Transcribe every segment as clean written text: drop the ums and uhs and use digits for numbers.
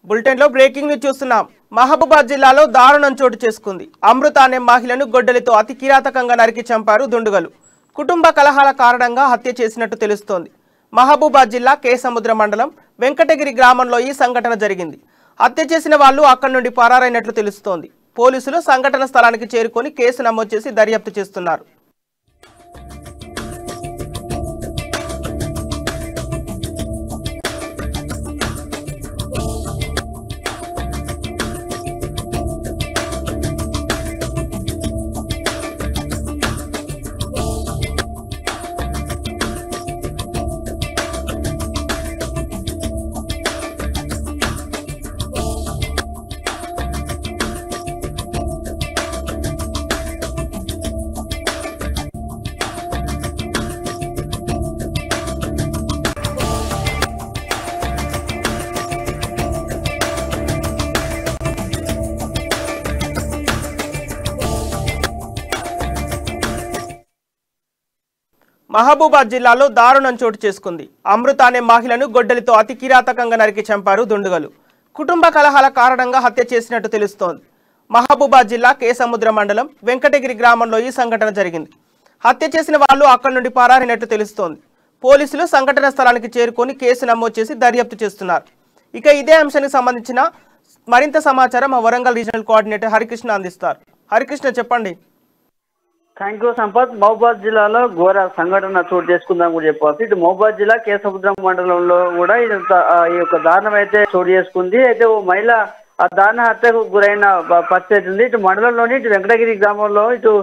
బులెటిన్లో breaking news చూస్తున్నాం. మహబూబాద్ జిల్లాలో దారుణం చోటు చేసుకుంది. అమృత అనే మహిళను గొడ్డలితో అతి కిరాతకంగా నరికి చంపారు దుండగులు. కుటుంబ కలహాల కారణంగా హత్య చేసినట్టు తెలుస్తోంది. మహబూబాద్ జిల్లా కేసముద్ర మండలం వెంకటగిరి గ్రామంలో ఈ సంఘటన జరిగింది. హత్య చేసిన వాళ్ళు అక్కడి నుండి పరారైనట్లు తెలుస్తోంది. పోలీసులు సంఘటన స్థలానికి చేరుకొని కేసు నమోదు చేసి దర్యాప్తు చేస్తున్నారు. మహబూబాద్ జిల్లాలో దారుణం చోటు చేసుకుంది. అమృత అనే మహిళను గొడ్డలితో అతి కిరాతకంగా నరికి చంపారు దుండగులు. కుటుంబ కలహాల కారణంగా హత్య చేసినట్టు తెలుస్తోంది. మహబూబాద్ జిల్లా కేసముద్ర మండలం వెంకటగిరి గ్రామంలో ఈ సంఘటన జరిగింది. హత్య చేసిన వాళ్ళు అక్కడి నుండి పరారైనట్టు తెలుస్తోంది. పోలీసులు సంఘటన స్థలానికి చేరుకొని కేసు నమోదు చేసి దర్యాప్తు చేస్తున్నారు. ఇక ఇదే అంశానికి సంబంధించిన మరింత సమాచారం మా వరంగల్ రీజనల్ కోఆర్డినేటర్ హరికృష్ణ అందిస్తారు. హరికృష్ణ, చెప్పండి. Thank you Sampath. మహబూబాద్ జిల్లాలో ఘోర సంఘటన చోటు చేసుకుందాం కూడా చెప్పవచ్చు. ఇటు మహబూబాద్ జిల్లా కేసముద్రం మండలంలో కూడా ఈ యొక్క దారుణం అయితే చోటు చేసుకుంది. అయితే ఓ మహిళ ఆ దారుణ హత్యకు గురైన పరిస్థితి ఉంది. ఇటు మండలంలోని ఇటు వెంకటగిరి గ్రామంలో ఇటు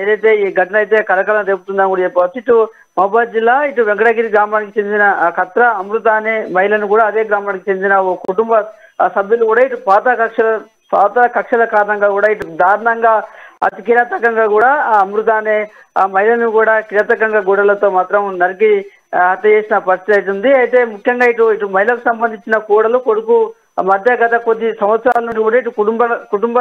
ఏదైతే ఈ ఘటన అయితే కలకలం రేపుతుందని కూడా చెప్పవచ్చు. ఇటు మహబూబాద్ జిల్లా ఇటు వెంకటగిరి గ్రామానికి చెందిన కత్ర అమృత అనే మహిళను కూడా అదే గ్రామానికి చెందిన ఓ కుటుంబ సభ్యులు కూడా ఇటు పాత కక్షల కారణంగా కూడా ఇటు దారుణంగా అతి కిరాతకంగా కూడా ఆ అమృత అనే ఆ మహిళను కూడా కిరాతకంగా గోడలతో మాత్రం నరికి హత్య చేసిన పరిస్థితి అవుతుంది. అయితే ముఖ్యంగా ఇటు మహిళకు సంబంధించిన కోడలు కొడుకు మధ్య గత కొద్ది సంవత్సరాల నుండి కూడా ఇటు కుటుంబ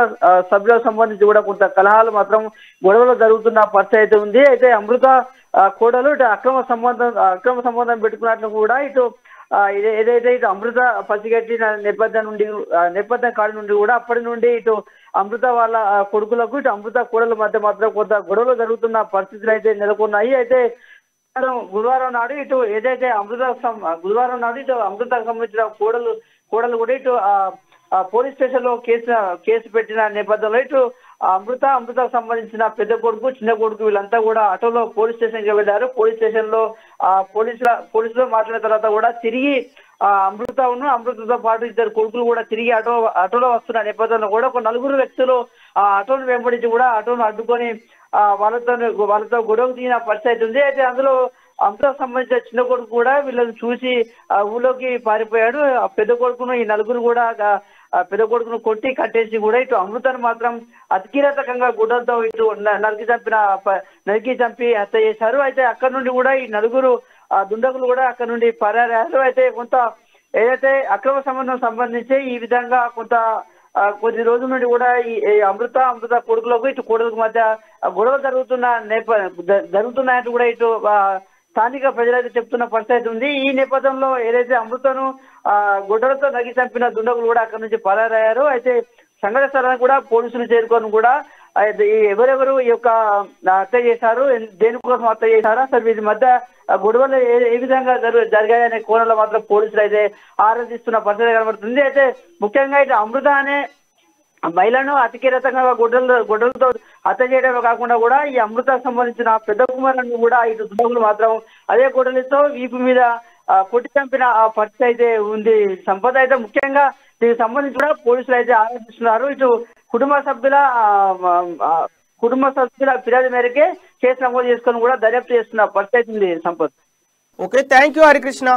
సభ్యులకు సంబంధించి కూడా కొంత కలహాలు మాత్రం గొడవలు జరుగుతున్న పరిస్థితి అయితే ఉంది. అయితే అమృత కోడలు ఇటు అక్రమ సంబంధం పెట్టుకున్నట్లు కూడా ఇటు ఏదైతే ఇటు అమృత పసిగట్టిన నేపథ్యం కాడి నుండి కూడా అప్పటి నుండి ఇటు అమృత వాళ్ళ కొడుకులకు ఇటు అమృత కోడల మధ్య మాత్రం కొంత గొడవలు జరుగుతున్న పరిస్థితులు అయితే నెలకొన్నాయి. అయితే గురువారం నాడు ఇటు ఏదైతే గురువారం నాడు ఇటు అమృతకు సంబంధించిన కోడలు కూడా ఇటు పోలీస్ స్టేషన్ లో కేసు పెట్టిన నేపథ్యంలో ఇటు అమృతకు సంబంధించిన పెద్ద కొడుకు చిన్న కొడుకు వీళ్ళంతా కూడా ఆటోలో పోలీస్ స్టేషన్ కి వెళ్ళారు. పోలీస్ స్టేషన్ లో పోలీసులు మాట్లాడిన తర్వాత కూడా తిరిగి అమృతతో పాటు ఇద్దరు కొడుకులు కూడా తిరిగి ఆటోలో వస్తున్న నేపథ్యంలో కూడా ఒక నలుగురు వ్యక్తులు ఆ ఆటోను వెంబడించి కూడా ఆటోను అడ్డుకొని వాళ్ళతో గొడవకు దిగిన పరిస్థితి ఉంది. అయితే అందులో అమృతకు సంబంధించిన చిన్న కొడుకు కూడా వీళ్ళని చూసి ఊళ్ళోకి పారిపోయాడు. ఆ పెద్ద కొడుకును ఈ నలుగురు కూడా పెద్ద కొడుకును కొట్టి కట్టేసి కూడా ఇటు అమృతను మాత్రం అతి కిరాతకంగా గుడ్డలతో ఇటు నరికి చంపి హత్య చేశారు. అయితే అక్కడ నుండి కూడా ఈ నలుగురు దుండగులు కూడా అక్కడ నుండి పరారయ్యారు. అయితే కొంత ఏదైతే అక్రమ సంబంధం సంబంధించి ఈ విధంగా కొద్ది రోజుల నుండి కూడా ఈ అమృత కొడుకులకు ఇటు కొడుకు మధ్య గొడవ జరుగుతున్నాయంటూ కూడా ఇటు స్థానిక ప్రజలైతే చెప్తున్న పరిస్థితి ఉంది. ఈ నేపథ్యంలో ఏదైతే అమృతను గొడ్డలతో నరికి చంపిన దుండగులు కూడా అక్కడ నుంచి పరారయ్యారు. అయితే సంఘటన స్థలానికి కూడా పోలీసులు చేరుకొని కూడా ఎవరెవరు ఈ యొక్క హత్య చేశారు, దేనికోసం హత్య చేశారు, అసలు వీరి మధ్య గొడవలు ఏ విధంగా జరిగాయనే కోణంలో మాత్రం పోలీసులు అయితే ఆరాధిస్తున్న పరిస్థితి కనబడుతుంది. అయితే ముఖ్యంగా అయితే అమృత అనే మహిళను అతి కిరాతకంగా గొడ్డలతో హత్య చేయడమే కాకుండా కూడా ఈ అమృతకు సంబంధించిన పెద్ద కుమారులను కూడా ఇటు దుండగులు మాత్రం అదే గొడ్డలితో వీపు మీద కొట్టి చంపిన పరిస్థితి అయితే ఉంది. సంపద అయితే ముఖ్యంగా దీనికి సంబంధించి కూడా పోలీసులు అయితే ఆలోచిస్తున్నారు. ఇటు కుటుంబ సభ్యుల ఫిర్యాదు మేరకే కేసు నమోదు చేసుకొని కూడా దర్యాప్తు చేస్తున్న పరిస్థితి ఉంది. Sampath. Okay, thank you Harikrishna.